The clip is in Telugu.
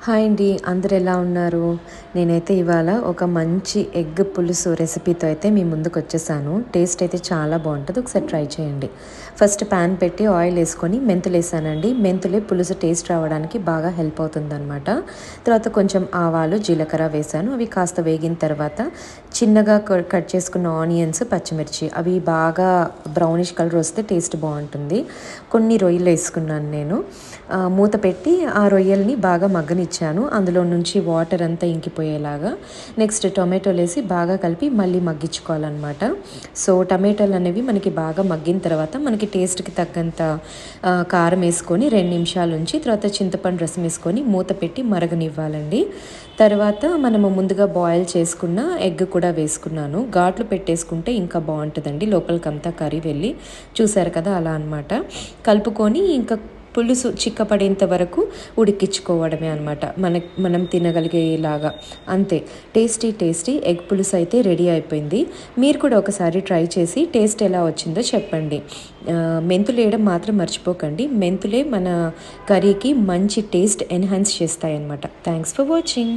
హాయ్ అండి. అందరూ ఎలా ఉన్నారు? నేనైతే ఇవాళ ఒక మంచి ఎగ్ పులుసు రెసిపీతో అయితే మీ ముందుకొచ్చేసాను. టేస్ట్ అయితే చాలా బావుంటది. ఒకసారి ట్రై చేయండి. ఫస్ట్ పాన్ పెట్టి ఆయిల్ ఏసుకొని మెంతులేసానండి. మెంతులే పులుసు టేస్ట్ రావడానికి బాగా హెల్ప్ అవుతుందనమాట. తర్వాత కొంచెం ఆవాలు, జీలకర్ర వేశాను. అవి కాస్త వేగిన తర్వాత చిన్నగా కట్ చేసుకున్న ఆనియన్స్, పచ్చిమిర్చి అవి బాగా బ్రౌనిష్ కలర్ వస్తే టేస్ట్ బావుంటుంది. కొన్ని రొయ్యలు ఏసుకున్నాను నేను. మూత పెట్టి ఆ రొయ్యల్ని బాగా మగ్గనిచ్చాను. అందులో నుంచి వాటర్ అంతా ఇంకిపోయేలాగా. నెక్స్ట్ టొమాటోలేసి బాగా కలిపి మళ్ళీ మగ్గించుకోవాలన్నమాట. సో టమాటోలు అనేవి మనకి బాగా మగ్గిన తర్వాత మనకి టేస్ట్‌కి తగ్గంత కారం వేసుకొని 2 నిమిషాలు ఉంచి తర్వాత చింతపండు రసం వేసుకొని మూత పెట్టి మరగనివ్వాలండి. తర్వాత మనము ముందుగా బాయిల్ చేసుకున్న ఎగ్ కూడా వేసుకున్నాను. ఘాట్లు పెట్టేసుకుంటే ఇంకా బావుంటదండి. లోపలికంతా కర్రీ వెళ్ళి చూసారు కదా! అలా అనమాట. కలుపుకొని ఇంకా పులుసు చిక్కపడేంత వరకు ఉడికించుకోవడమే అనమాట. మనం తినగలిగేలాగా. అంతే. టేస్టీ ఎగ్ పులుసు అయితే రెడీ అయిపోయింది. మీరు కూడా ఒకసారి ట్రై చేసి టేస్ట్ ఎలా వచ్చిందో చెప్పండి. మెంతులు వేయడం మాత్రం మర్చిపోకండి. మెంతులే మన కర్రీకి మంచి టేస్ట్ ఎన్హాన్స్ చేస్తాయన్నమాట. Thanks for watching.